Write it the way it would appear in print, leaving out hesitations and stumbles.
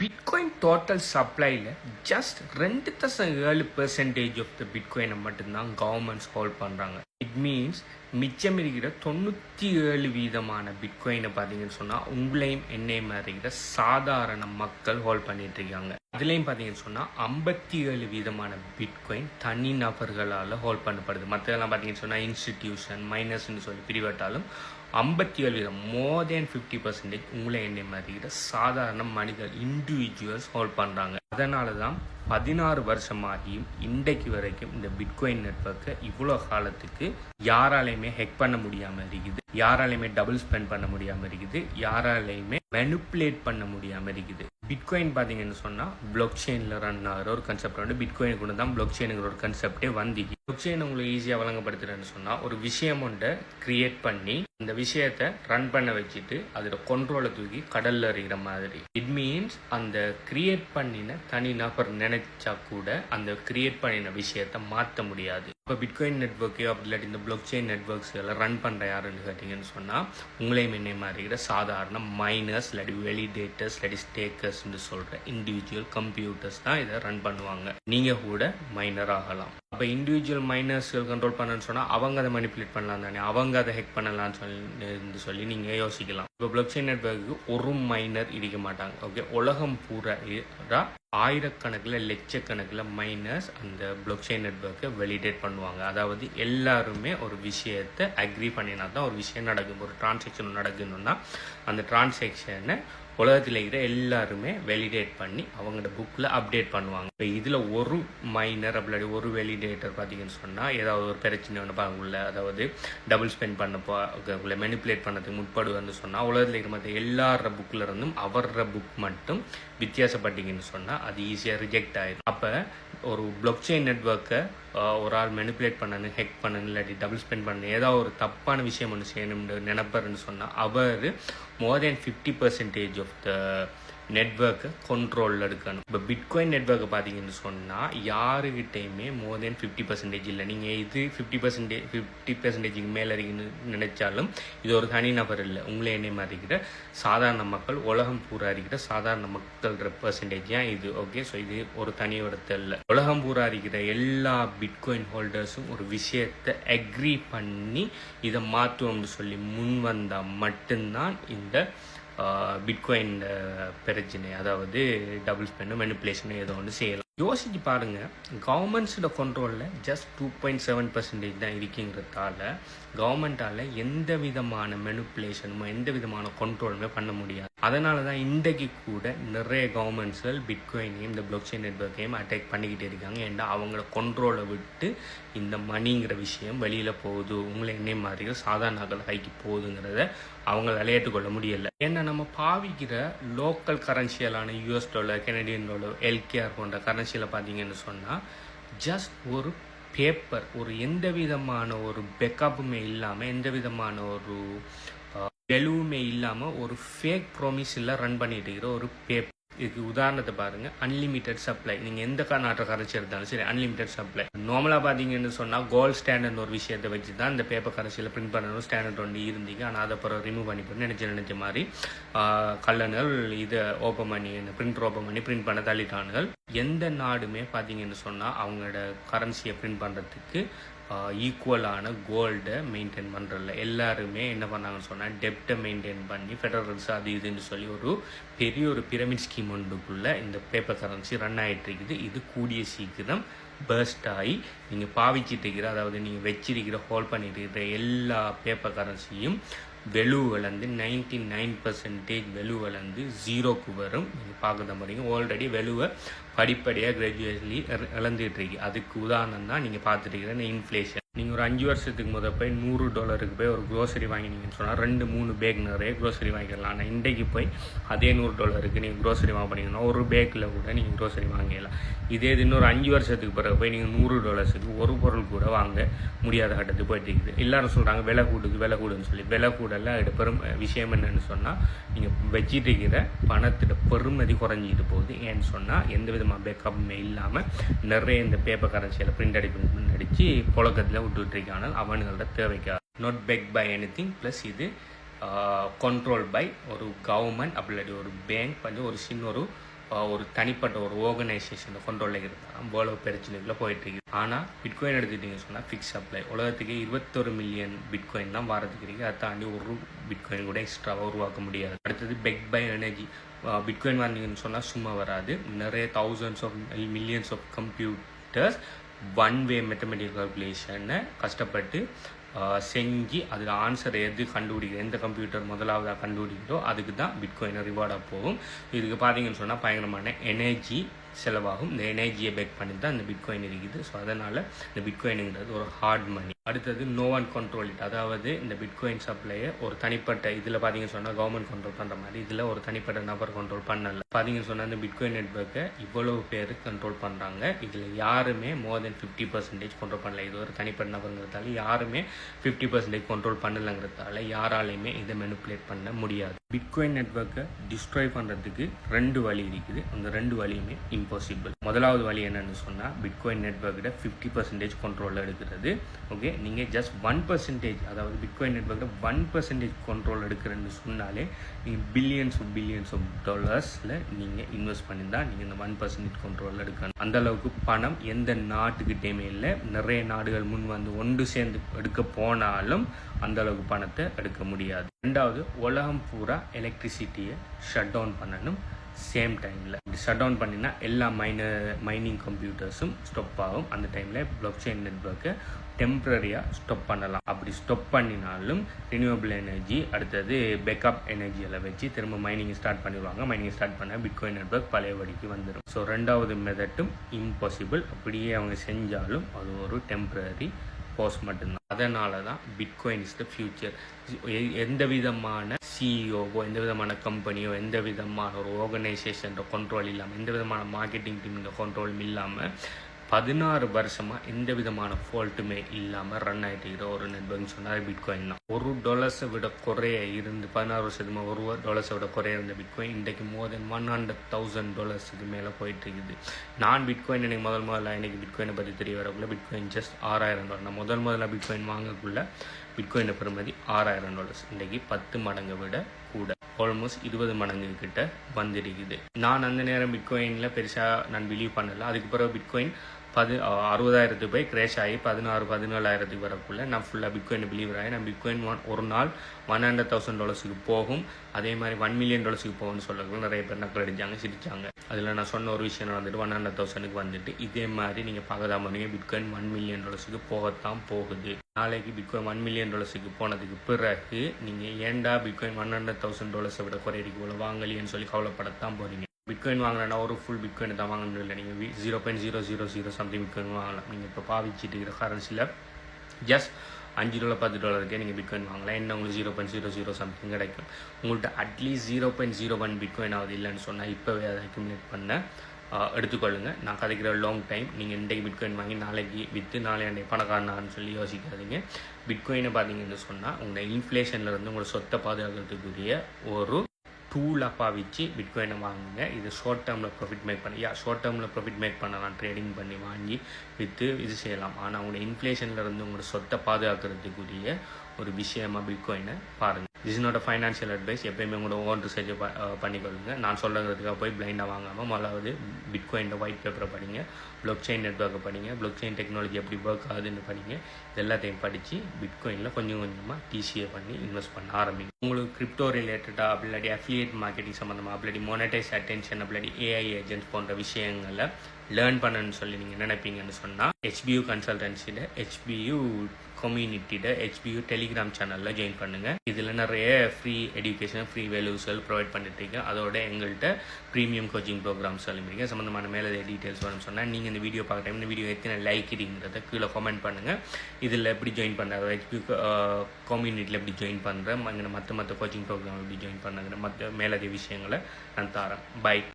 Bitcoin total சப்ளைல just 2.7% of the பிட்காயினை மட்டும்தான் கவர்மெண்ட்ஸ் ஹோல்ட் பண்ணுறாங்க. இட் மீன்ஸ் மிச்சம் இருக்கிற 97% பிட்காயினை பார்த்தீங்கன்னு சொன்னால் உங்களையும் என்னையும் இருக்கிற சாதாரண மக்கள் ஹோல்ட் பண்ணிட்டு இருக்காங்க. இதுலேயும் பார்த்தீங்கன்னு சொன்னால் 57% பிட்காயின் தனி நபர்களால் ஹோல்ட் பண்ணப்படுது. மற்றதெல்லாம் பார்த்தீங்கன்னு சொன்னால் இன்ஸ்டிடியூஷன் மைனஸ்ன்னு சொல்லி பிரிவட்டாலும் 57% மோர் தேன் 50% உங்களை என்னை மாதிரி சாதாரண மனிதர் இண்டிவிஜுவல்ஸ் ஹோல்ட் பண்ணுறாங்க. அதனால தான் 16 வருஷமாகியும் இன்றைக்கு வரைக்கும் இந்த பிட்காயின் நெட்வொர்க்கை இவ்வளோ காலத்துக்கு யாராலையுமே ஹேக் பண்ண முடியாமல் இருக்குது, யாராலையுமே டபுள் ஸ்பெண்ட் பண்ண முடியாமல் இருக்குது, யாராலையுமே மேனிப்புலேட் பண்ண முடியாமல் இருக்குது. பிட்காயின் பார்த்தீங்கன்னு சொன்னால் பிளாக் செயினில் ரன் ஆகிற ஒரு கன்செப்ட் வந்து பிட்காயின் கூட தான் பிளாக் செயினுங்கிற ஒரு கன்செப்டே வந்திக்கு. பிளாக் செயின் உங்களுக்கு ஈஸியாக வழங்கப்படுத்துறேன்னு சொன்னால் ஒரு விஷயம் ஒன்றை கிரியேட் பண்ணி இந்த விஷயத்தை ரன் பண்ண வச்சுட்டு அதோட கண்ட்ரோலை தூக்கி கடல்ல எறிகிற மாதிரி. இட் மீன்ஸ் அந்த கிரியேட் பண்ணின தனி நபர் நினைச்சா கூட அந்த கிரியேட் பண்ணின விஷயத்தை மாற்ற முடியாது. இப்போ பிட்காயின் நெட்வொர்க்கு அப்படி இல்லாட்டி இந்த பிளாக் செயின் நெட்வொர்க்ஸ் எல்லாம் ரன் பண்ணுற யாருன்னு கேட்டிங்கன்னு சொன்னால் உங்களையும் என்னை மாதிரி சாதாரண மைனர்ஸ் இல்லாட்டி வெலிடேட்டர்ஸ் இல்லாட்டி ஸ்டேக்கர்ஸ்ன்னு சொல்கிற இண்டிவிஜுவல் கம்ப்யூட்டர்ஸ் தான் இதை ரன் பண்ணுவாங்க. நீங்கள் கூட மைனர் ஆகலாம். அப்போ இண்டிவிஜுவல் மைனர்ஸ்கள் கண்ட்ரோல் பண்ணணும்னு சொன்னால் அவங்க அதை மனிப்புலேட் பண்ணலாம் தானே, அவங்க அதை ஹேக் பண்ணலாம்னு சொல்லி நீங்கள் யோசிக்கலாம். இப்போ பிளாக் செயின் நெட்வொர்க்கு ஒரு மைனர் இருக்க மாட்டாங்க. ஓகே, உலகம் பூரா ஆயிரக்கணக்கில் லட்சக்கணக்கில் மைனர்ஸ் அந்த பிளாக் செயின் நெட்வொர்க்கை வெலிடேட் பண்ணுவாங்க. அதாவது எல்லாருமே ஒரு விஷயத்தை அக்ரி பண்ணினா தான் ஒரு விஷயம் நடக்கும். ஒரு டிரான்சாக்ஷன் நடக்கணும்னா அந்த டிரான்சாக்ஷனை உலகத்தில் இருக்கிற எல்லாருமே வெலிடேட் பண்ணி அவங்களோட புக்கில் அப்டேட் பண்ணுவாங்க. இப்போ இதில் ஒரு மைனர் அப்படி ஒரு வெலிடேட்டர் பார்த்தீங்கன்னு சொன்னால் ஏதாவது ஒரு பிரச்சனை ஒன்று பார்க்கல, அதாவது டபுள் ஸ்பெண்ட் பண்ண மெனிப்புலேட் பண்ணதுக்கு முற்படுவன்னு சொன்னால் உலகத்தில் இருக்கிற மற்ற எல்லார புக்கில் இருந்தும் அவர புக் மட்டும் வித்தியாசப்பட்டீங்கன்னு சொன்னால் அது ஈஸியாக ரிஜெக்ட் ஆகிடும். அப்போ ஒரு பிளாக் செயின் நெட்வொர்க்கை ஒரு ஆள் மெனிப்புலேட் பண்ணணும், ஹேக் பண்ணணும் இல்லாட்டி டபுள் ஸ்பெண்ட் பண்ணணும் ஏதாவது ஒரு தப்பான விஷயம் ஒன்று செய்யணும்னு நினைப்பாருன்னு சொன்னால் அவர் மோர் தேன் 50% ஆஃப் த நெட்வொர்க்கை கண்ட்ரோலில் எடுக்கணும். இப்போ பிட்காயின் நெட்வொர்க்கை பார்த்தீங்கன்னு சொன்னால் யாருக்கிட்டையுமே மோர் தேன் 50% இல்லை. நீங்கள் இது 50% மேலே இருக்குன்னு நினைச்சாலும் இது ஒரு தனி நபர் இல்லை, உங்களே என்ன மாதிரி இருக்கிற சாதாரண மக்கள், உலகம் பூரா இருக்கிற சாதாரண மக்கள் பெர்சன்டேஜ் தான் இது. ஓகே, ஸோ இது ஒரு தனி இடத்துல இல்லை. உலகம் பூரா இருக்கிற எல்லா பிட்காயின் ஹோல்டர்ஸும் ஒரு விஷயத்தை அக்ரி பண்ணி இதை மாற்றுவோம்னு சொல்லி முன் வந்தால் மட்டும்தான் இந்த பிட்காயின் பிரச்சனை, அதாவது டபுள் ஸ்பெண்ட் மெனிப்புலேஷன் ஏதோ ஒன்று செய்யலாம். யோசிச்சு பாருங்கள், கவர்மெண்ட்ஸோட கண்ட்ரோலில் ஜஸ்ட் 2.7% தான் இருக்குங்கிறதால கவர்மெண்ட்டால் எந்த விதமான மெனிப்புலேஷனுமோ எந்த விதமான கண்ட்ரோலுமே பண்ண முடியாது. அதனால தான் இன்றைக்கு கூட நிறைய கவர்மெண்ட்ஸ்கள் பிட்காயினையும் இந்த பிளாக் செயின் நெட்வொர்க்கையும் அட்டாக் பண்ணிக்கிட்டே இருக்காங்க. ஏன்னா அவங்கள கண்ட்ரோலை விட்டு இந்த மணிங்கிற விஷயம் வெளியில் போகுது, உங்களை என்ன மாதிரி சாதாரண கைக்கு போகுதுங்கிறத அவங்களால ஏற்றுக்கொள்ள முடியலை. ஏன்னா நம்ம பாவிக்கிற லோக்கல் கரன்சியலான US dollar, Canadian dollar, LKR போன்ற கரன்சியில் பார்த்தீங்கன்னு சொன்னால் ஜஸ்ட் ஒரு பேப்பர், ஒரு எந்த விதமான ஒரு பேக்கப்புமே இல்லாமல் எந்த விதமான ஒரு வெலுவுமே இல்லாமல் ஒரு ஃபேக் ப்ராமிஸில் ரன் பண்ணிட்டு இருக்கிற ஒரு பேப்பர். இதுக்கு உதாரணத்தை பாருங்கள், அன்லிமிட்டெட் சப்ளை. நீங்கள் எந்த நாட்டு கரன்சி எடுத்தாலும் சரி அன்லிமிட்டெட் சப்ளை. நார்மலாக பார்த்தீங்கன்னு சொன்னால் கோல்ட் ஸ்டாண்டர்ட் ஒரு விஷயத்தை வச்சு தான் இந்த பேப்பர் கரன்சியில் பிரிண்ட் பண்ணணும் ஸ்டாண்டர்ட் ஒன்று இருந்தீங்க. ஆனால் அதை அப்புறம் ரிமூவ் பண்ணி போட்டு நினச்ச மாதிரி கல்லணல் இதை ஓப்பன் பண்ணி பிரிண்டர் ஓப்பன் பண்ணி பிரிண்ட் பண்ண தள்ளிட்டானுகள். எந்த நாடுமே பார்த்தீங்கன்னு சொன்னால் அவங்களோட கரன்சியை பிரிண்ட் பண்ணுறதுக்கு ஈக்குவலான கோல்டை மெயின்டைன் பண்ணுறதில்ல. எல்லாருமே என்ன பண்ணாங்கன்னு சொன்னால் டெப்டை மெயின்டைன் பண்ணி ஃபெடரல்ஸ் அது இதுன்னு சொல்லி ஒரு பெரிய ஒரு பிரமிட் ஸ்கீம் ஒன்றுக்குள்ளே இந்த பேப்பர் கரன்சி ரன் ஆகிட்டு இருக்குது. இது கூடிய சீக்கிரம் பர்ஸ்ட் ஆகி நீங்கள் பாவிச்சிட்டு இருக்கிற, அதாவது நீங்கள் வச்சிருக்கிற ஹோல்ட் பண்ணிட்டு இருக்கிற எல்லா பேப்பர் கரன்சியும் வெலுவிலேருந்து 99% வெலுவிலேருந்து 0க்கு வரும். நீங்கள் பார்க்க தான் போகிறீங்க. ஆல்ரெடி வெலுவை படிப்படியாக கிராஜுவேட்லி இழந்துகிட்டு இருக்கு. அதுக்கு உதாரணம் தான் நீங்கள் பார்த்துட்டு இருக்கிற இன்ஃப்ளேஷன். நீங்கள் ஒரு 5 வருஷத்துக்கு முதல் போய் $100 போய் ஒரு க்ரோசரி வாங்கினீங்கன்னு சொன்னால் 2-3 பேக் நிறைய க்ரோசரி வாங்கிக்கலாம். ஆனால் இன்றைக்கு போய் அதே $100 நீங்கள் க்ரோசரி வாங்க பண்ணிங்கன்னா ஒரு பேக்கில் கூட நீங்கள் க்ரோசரி வாங்கிடலாம். இதே இது இன்னொரு 5 வருஷத்துக்கு பிறகு போய் நீங்கள் $100 ஒரு பொருள் கூட வாங்க முடியாத கட்டத்துக்கு போயிட்டு இருக்குது. எல்லாரும் சொல்கிறாங்க விலை கூடுன்னு சொல்லி. விலை கூடலாம் இது பெரும் விஷயம் என்னன்னு சொன்னால் நீங்கள் வச்சிட்டு இருக்கிற பணத்தோட பெருமதி குறைஞ்சிட்டு போகுது. ஏன்னு சொன்னால் எந்த விதமாக பேக்கப்புமே இல்லாமல் நிறைய இந்த பேப்பர் கரன்சியில் பிரிண்ட் அடித்து புழக்கத்தில் விட்டுருக்காங்க. அவனுங்களோட தேவைக்காக not back by anything plus இது கண்ட்ரோல் பை ஒரு கவர்மெண்ட் அப்படி இல்லாட்டி ஒரு பேங்க் பண்ணி ஒரு சின்ன ஒரு ஒரு தனிப்பட்ட ஒரு ஆர்கனைசேஷன் கண்ட்ரோலில் இருந்தால் இவ்வளோ பிரச்சனைக்குள்ளே போயிட்டு இருக்குது. ஆனால் பிட்காயின் எடுத்துக்கிட்டிங்க சொன்னால் ஃபிக்ஸ் சப்ளை உலகத்துக்கு 21 மில்லியன் பிட்காயின் தான் வரதுக்கு இருக்குது. அதை தாண்டி ஒரு பிட்காயின் கூட எக்ஸ்ட்ராவாக உருவாக்க முடியாது. அடுத்தது பெக் பை எனர்ஜி. பிட்காயின் வாங்கினீங்கன்னு சொன்னால் சும்மா வராது. நிறைய thousands of millions of computers one way mathematical கால்குலேஷனை கஷ்டப்பட்டு செஞ்சு அதில் ஆன்சர் எது கண்டுபிடிக்குது, எந்த கம்ப்யூட்டர் முதலாவதாக கண்டுபிடிக்கிறதோ அதுக்கு தான் பிட்காயின் ரிவார்டாக போகும். இதுக்கு பார்த்தீங்கன்னு சொன்னால் பயங்கரமான எனர்ஜி செலவாகும். இந்த எனர்ஜியை பேக் பண்ணி தான் இந்த பிட்காயின் இருக்குது. ஸோ அதனால் இந்த பிட்காயினுங்கிறது ஒரு ஹார்ட் மணி. அடுத்தது நோ ஒன் கண்ட்ரோல் இட். அதாவது இந்த பிட்காயின் சப்ளையை ஒரு தனிப்பட்ட இதில் பார்த்தீங்கன்னு சொன்னால் கவர்மெண்ட் கண்ட்ரோல் பண்ணுற மாதிரி இதில் ஒரு தனிப்பட்ட நபர் கண்ட்ரோல் பண்ணல. பார்த்தீங்கன்னு சொன்னால் இந்த பிட்காயின் நெட்வொர்க்கை இவ்வளவு பேர் கண்ட்ரோல் பண்ணுறாங்க. இதில் யாருமே மோர் தென் 50% கண்ட்ரோல் பண்ணல. இது ஒரு தனிப்பட்ட நபருங்கிறதால யாருமே 50% கண்ட்ரோல் பண்ணலைங்கிறதால யாராலையுமே இதை மெனிப்புலேட் பண்ண முடியாது. பிட்காயின் நெட்வொர்க்கை டிஸ்ட்ராய் பண்ணுறதுக்கு 2 வழி இருக்குது. அந்த 2 வழியுமே இம்பாசிபிள். முதலாவது வழி என்னன்னு சொன்னால் பிட்காயின் நெட்வொர்க்கிட்ட 50% கண்ட்ரோலில் எடுக்கிறது. ஓகே, நீங்கள் ஜஸ்ட் 1%, அதாவது பிட்காயின் நெட்வொர்க்கில் 1% கண்ட்ரோல் எடுக்கிறேன்னு சொன்னாலே நீங்கள் பில்லியன்ஸ் ஆஃப் டாலர்ஸில் நீங்கள் இன்வெஸ்ட் பண்ணி தான் நீங்கள் இந்த 1% கண்ட்ரோலில் எடுக்கணும். அந்தளவுக்கு பணம் எந்த நாட்டுக்கிட்டேயுமே இல்லை. நிறைய நாடுகள் முன் வந்து ஒன்று சேர்ந்து எடுக்க போனாலும் அந்தளவுக்கு பணத்தை எடுக்க முடியாது. ரெண்டாவது, உலகம் பூரா எலக்ட்ரிசிட்டியை ஷட் டவுன் பண்ணணும் சேம் டைமில். இப்படி ஷட் டவுன் பண்ணினா எல்லா மைனிங் கம்ப்யூட்டர்ஸும் ஸ்டாப் ஆகும். அந்த டைமில் பிளாக் செயின் நெட்வொர்க்கை டெம்பரரியாக ஸ்டாப் பண்ணலாம். அப்படி ஸ்டாப் பண்ணினாலும் ரினியூவபிள் எனர்ஜி அடுத்தது பேக்கப் எனர்ஜியில் வச்சு திரும்ப மைனிங் ஸ்டார்ட் பண்ணிடுவாங்க. மைனிங் ஸ்டார்ட் பண்ண பிட்காயின் நெட்வொர்க் பழையபடிக்கு வந்துடும். ஸோ ரெண்டாவது மெத்தட்டும் இம்பாசிபிள். அப்படியே அவங்க செஞ்சாலும் அது ஒரு டெம்பரரி போஸ்ட் மட்டும்தான். அதனால தான் பிட்காயின் இஸ் த ஃபியூச்சர். எந்த விதமான சிஇஓவோ எந்த விதமான கம்பெனியோ எந்த விதமான ஒரு ஆர்கனைசேஷன் கண்ட்ரோல் இல்லாமல் எந்த விதமான மார்க்கெட்டிங் டீம் கண்ட்ரோலும் இல்லாமல் 16 வருஷமாக எந்த விதமான ஃபால்ட்டுமே இல்லாமல் ரன் ஆகிட்டு இருக்கிற ஒரு நெட்வொர்க்னு சொன்னால் பிட்காயின் தான். $1 விட குறைய இருந்து 16 வருஷத்துக்கு $1 விட குறைய இருந்த பிட்காயின் இன்றைக்கு மோர் தென் $100,000 மேலே போயிட்டு இருக்குது. நான் பிட்காயின் எனக்கு முதல்ல எனக்கு பிட்காயினை பற்றி தெரிய வரக்குள்ள பிட்காயின் ஜஸ்ட் $6,000. நான் முதல்ல பிட்காயின் வாங்கக்குள்ள பிட்காயினை பெறுமதி $6,000. இன்றைக்கி 10 மடங்கை விட கூட, ஆல்மோஸ்ட் 20 மடங்கு கிட்ட வந்துருக்குது. நான் அந்த நேரம் பிட்காயினில் பெருசாக நான் பிலீவ் பண்ணலை. அதுக்கு பிறகு பிட்காயின் 60,000 போய் கிரேஷ் ஆகி 17,000 வரக்குள்ள நான் ஃபுல்லாக பிட்காயின் பிலீவர் ஆகி நான் பிட்காயின் ஒரு நாள் $100,000 போகும், அதே மாதிரி $1 million போகும்னு சொல்லக்குள்ள நிறைய பேர் நக்கல் அடித்தாங்க, சிரித்தாங்க. அதில் நான் சொன்ன ஒரு விஷயம் வந்துட்டு 100,000 வந்துட்டு இதே மாதிரி நீங்கள் பார்க்கதான் போனீங்க. பிட்காயின் $1 million போகத்தான் போகுது. நாளைக்கு பிட்காயின் $1 million போனதுக்கு பிறகு நீங்கள் ஏன்டா பிட்காயின் $100,000 விட குறையடிக்கு போல வாங்கலின்னு சொல்லி கவலைப்படத்தான் போகிறீங்க. பிட்காயின் வாங்கினா ஒரு ஃபுல் பிட்காயின் தான் வாங்கணும் இல்லை. நீங்கள் 0.000 சம்திங் பிட்காயின் வாங்கலாம். நீங்கள் இப்போ பாவிச்சிட்டு இருக்கிற கரன்சியில் ஜஸ்ட் $5 $10 நீங்கள் பிட்காயின் வாங்கலாம். என்ன உங்களுக்கு 0.00 சம்திங் கிடைக்கும். உங்கள்கிட்ட அட்லீஸ்ட் 0.01 பிட்காயின் ஆகுது இல்லைன்னு சொன்னால் இப்போவே அதை அக்யூமுலேட் பண்ண எடுத்துக்கொள்ளுங்க. நான் கதைக்கிற லாங் டைம். நீங்கள் இன்றைக்கு பிட்காயின் வாங்கி நாளைக்கு விற்று நாளைக்கு பணக்காரனான்னு சொல்லி யோசிக்காதீங்க. பிட்காயினை பார்த்தீங்கன்னு சொன்னால் உங்களோட இன்ஃப்ளேஷன்லேருந்து உங்களோட சொத்தை பாதுகாக்கிறதுக்குரிய ஒரு டூலாக பாவிச்சு பிட்காயினை வாங்குங்க. இது ஷார்ட் டேர்மில் ப்ராஃபிட் மேக் பண்ணலாம். ட்ரேடிங் பண்ணி வாங்கி விற்று இது செய்யலாம். ஆனால் உங்களோட இன்ஃப்ளேஷன்லேருந்து உங்களோட சொத்தை பாதுகாக்கிறதுக்குரிய ஒரு விஷயமாக பிட்காயினை பாருங்கள். This not a financial advice. எப்போயுமே உங்களோட ஓன் ரிசர்ச் பண்ணிக்கொள்ளுங்க. நான் சொல்கிறதுக்காக போய் பிளைண்டாக வாங்காமல் முதலாவது பிட்காயின் ஒயிட் பேப்பரை படிங்க, பிளாக் செயின் நெட்வொர்க்கை படிங்க, பிளாக் செயின் டெக்னாலஜி எப்படி ஒர்க் ஆகுதுன்னு படிங்க. இது எல்லாத்தையும் படித்து பிட்காயினில் கொஞ்சம் கொஞ்சமாக டிசிஏ பண்ணி இன்வெஸ்ட் பண்ண ஆரம்பிங்க. உங்களுக்கு கிரிப்டோ ரிலேட்டடாக அப்படி அஃபிலியேட் மார்க்கெட்டிங் சம்மந்தமாக அப்படி மோனடைஸ் அட்டென்ஷன் அப்படி ஏஐ ஏஜென்ட்ஸ் போன்ற விஷயங்களை லேர்ன் பண்ணணும்னு சொல்லி நீங்கள் நினைப்பீங்கன்னு சொன்னால் HBU கன்சல்டன்சியில் HBU கம்யூனிட்டியில் HBU டெலிகிராம் சேனலில் ஜாயின் பண்ணுங்கள். இதில் நிறைய ஃப்ரீ எஜுகேஷன் ஃப்ரீ வேல்யூஸ்கள் ப்ரொவைட் பண்ணிட்டுருக்கேன். அதோட எங்கள்கிட்ட ப்ரீமியம் கோச்சிங் ப்ரோக்ராம்ஸ் சொல்லியிருக்கேன். சம்மந்தமான மேலே டீட்டெயில்ஸ் வேணும்னு சொன்னால் நீங்கள் இந்த வீடியோ பார்க்க டைம் இந்த வீடியோ எத்தனை லைக் இடிங்கிறத கீழே கமெண்ட் பண்ணுங்கள். இதில் எப்படி ஜாயின் பண்ணுறது, HBU கம்யூனிட்டியில் எப்படி ஜாயின் பண்ணுறேன், மற்ற கோச்சிங் ப்ரோக்ராம் எப்படி ஜாயின் பண்ணுங்கிற மற்ற மேலதிக விஷயங்களை நான் தரேன். பை.